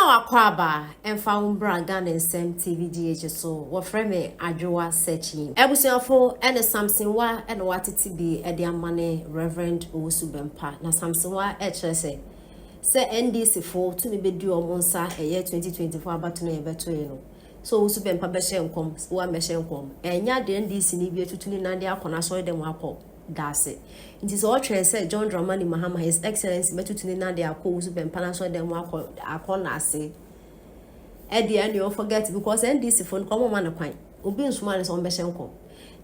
Now akwaba emfa umbra Ghana Sem TVGH so wo frame adwoa searching ebusuafo ene Samson wa ene watete bi e de amane Reverend Owusu Bempah na Samson wa e kire se NDC fo to me bedu omonsa eye 2024 abato no yebeto ye no so Owusu Bempah be hye nkom wa me hye nkom enya de NDC ni bi etutuni na de akona so dem akọ dase nti so otwe se John Dramani Mahama His Excellency metutuni na de akọ Owusu Bempah na so dem akọ na ase e de any you forget because NDC phone come man kwan obi nsuma ne so be hye nkom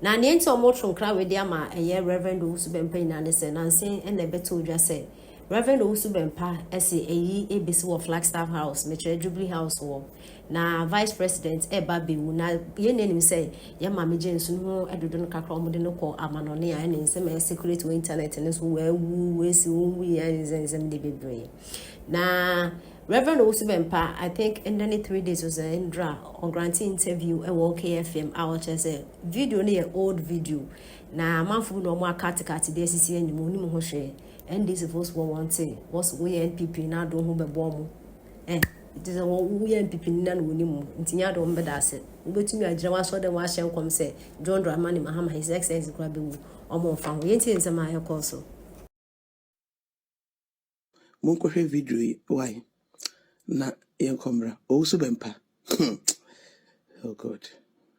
na ne enti omotro nkra we de ama eye Reverend Owusu Bempah na ne se na nsen e na beto odwa se Reverend Owusu Bempah ese eyi ebesi wo Flagstaff House metre Jubilee House wo na Vice President eba bewu na ye nenim say ye mama jensu no edodo no kakra omode no ko amanone a ne nsem e secret we internet ne so we si wo ya nsem de bebre na Reverend Owusu Bempah I think in the 3 days was a indra on granting interview e wo KFM out say video ne old video na manfu no mo akatikati de sisi anyim oni mo ho hwe and this was one thing was we NPP na do ho bebo mo it is a we NPP na no ni mu ntinya do mbe da ase ubetumi agire wa so dem wa hye nkom se John Dramani Mahama His Excellency kwa bewu omo fa ho yenti nsema aye koso Munko hwe video why na yenkomra Owusu Bempah oh god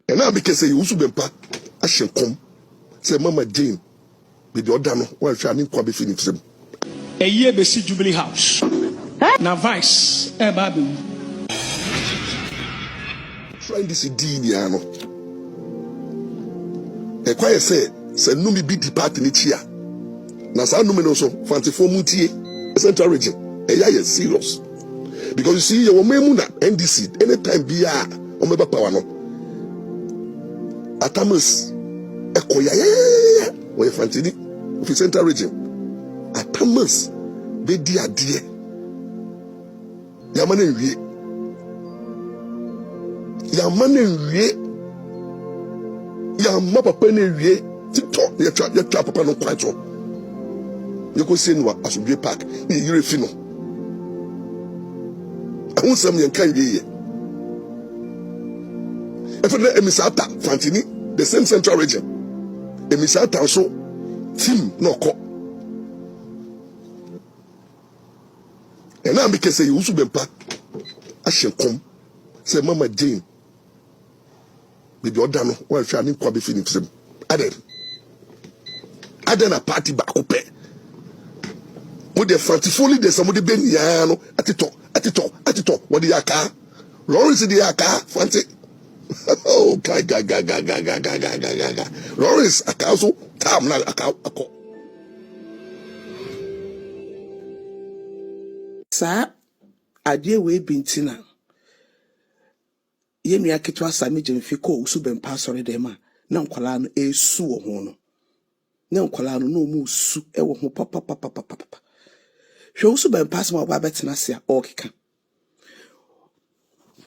and now because say Owusu Bempah ahye nkom say Mama Jane be the other no one try and kwa be finish them a year be see Jubilee House na vice e ba be trying this deal ya no e kwa say no me be depart ni chia na sa no me no so fantifo mutie central region e ya serious because you see your memu na NDC anytime be ya o me ba power no atamus e koya ya we fantini of central region atamus be di ade yamane wie yamma papa ne wie tito ya twa papa no kwacho you go see no asubie park ni yire fi no ahun sam yen kan wie if the emisata fantini the same central region emisata so team no ko and now because say Owusu Bempah ahye kom say Mama Jane be the other no one try and kwa be finish them aden a party back up with the fantifully there's somebody ben ya no atito what the yaka Lawrence the yaka fanti oh ga Lawrence akaso tam na akọ sa ade we bintina yemi aketwa sami jemfi ko Owusu Bempah sori dem a na nkwala no esu wo ho no na nkwala no no mu su e wo ho papa hwe Owusu Bempah sama ba betena se a okeka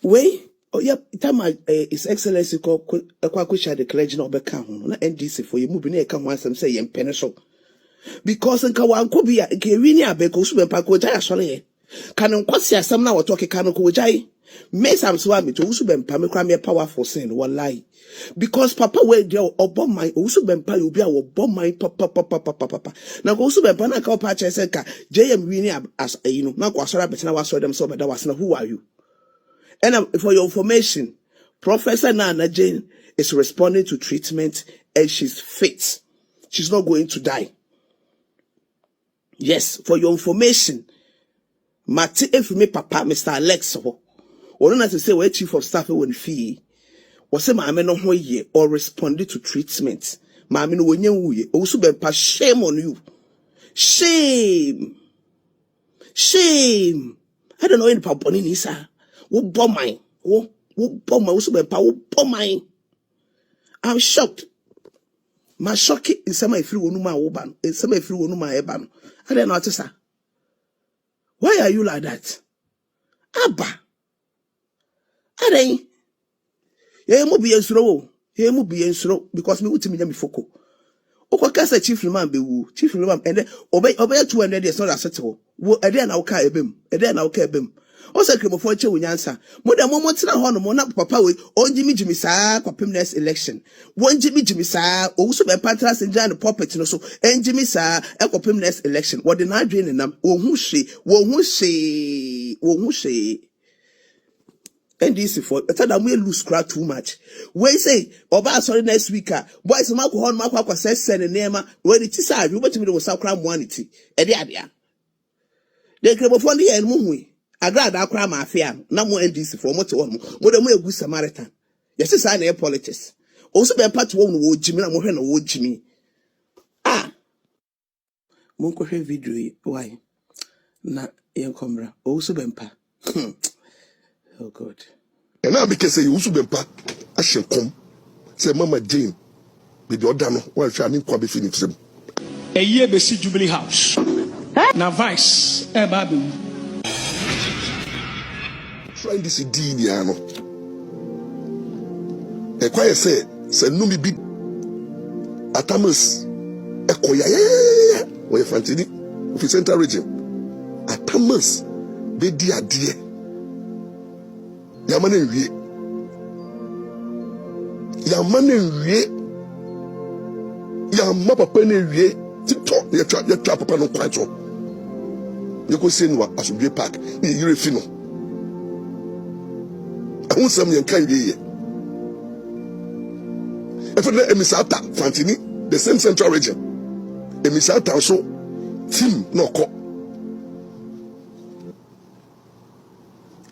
we oya tama His Excellency ko kwakwisha the clergy na obeka ho no na NDC for yemu bi na e ka ho asem se yem pene so because nka wanko bi a ke wi ni abeka Owusu Bempah ko jaya sori ye kan nkwasi asem na woto okeka no ko jai me sam so am to Owusu Bempah me kra me powerful sin wallahi because papa we dey obo my Owusu Bempah you be a obo my papa na Owusu Bempah na ka pa che se ka JM wi ni as you know na kwa sora betina wa so dem so be da was na who are you and for your information Professor Nana Jane is responding to treatment and she's fit. She's not going to die. Yes, for your information Mati Efumi Papa Mr. Alex or not to say we're chief of staff when fee or say my men no ye or responded to treatment. My men when you Owusu Bempah, shame on you. Shame. I don't know any papa ni sir. Wo bomb mine. Wo bomb my Owusu Bempah, wo bomb mine. I'm shocked. My shock is some free one my woban. It's some free one my eban. I don't know what to say. Why are you like that? Abba. Ade. Ye mo bi ensuro. Ye mo bi ensuro because me utimi nya me foko. Okoka say chief man be wu. Chief man and obey 200 years not acceptable. Wo ade na wo ka ebem. Ade na wo ka ebem. Also kremofo che wonyansa mo da mo tena ho no mo na papa we onjimi saa kwapem next election wonjimi saa Owusu Bempah tra senja no puppet no so enjimi saa kwapem next election what the na adwe ne nam wo hu hwe NDC for better than we lose crowd too much. We say oba sorry next week boys mako hon mako akwa send nema we the tisa you bet me do sakra moanity e de adea de kremofo ne yen mu hui agrada akra ma afia na mo NDC for mo te won mo de mo egu Samaritan yes say na politics Owusu Bempah to won wo jimi na mo hwe na wo jimi mo ko hwe video why na yen komra Owusu Bempah oh God. And now because you Owusu Bempah I shall come. Say Mama Jane with the order no one shall need to be finished. A year besi Jubilee House. Na vice baby. Trying this Diniano. A quiet say no me be Atamas Ekoya or a fantini of the central region. Atamas be dear. Yamane wie yamma papa ne wie TikTok ye twa papa no kwanto ye ko se no asubie park ne yire fi no ahun sam ye kan ye efe na emisata fantini the same central region emisata so team no ko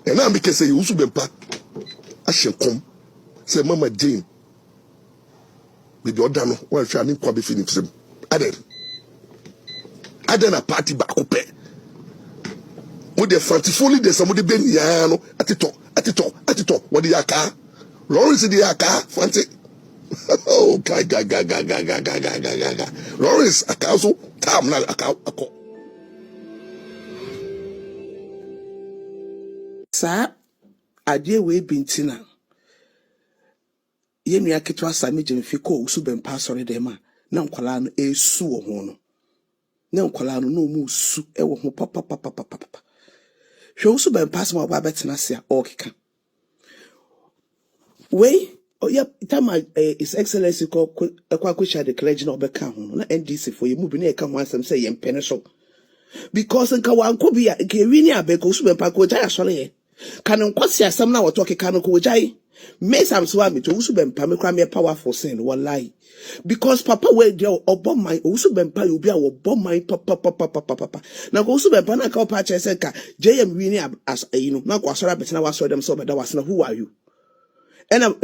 and now because say Owusu Bempah I shall come. Say Mama Jane with the order no one shall need to be finished. Aden a party back up. With the fantifully there's somebody ben yano at it what the yaka Lawrence the yaka fancy. Oh gaga Lawrence a council tam na a Sa adie we bintina yemi aketwa sami jemfi ko Owusu Bempah sori dem a na nkwala no esu wo ho no na nkwala no no mu su e wo ho papa hwe Owusu Bempah sama ba betena se a okeka we oya tama His Excellency ko kwakwisha the clergy no beka ho no na NDC for yemu bi na e ka ho asem se yempene so because nka wanko bia ke wini abeka Owusu Bempah ko jaya sori ye kanon kwasi asam na woto ke kanon ko jai me sam so am to Owusu Bempah me kra me powerful sin wallahi because papa we dey obo my Owusu Bempah you be a obo my papa na Owusu Bempah na ka pa che se ka JM wini as na ko asora betina wasoro dem so be da wasna who are you and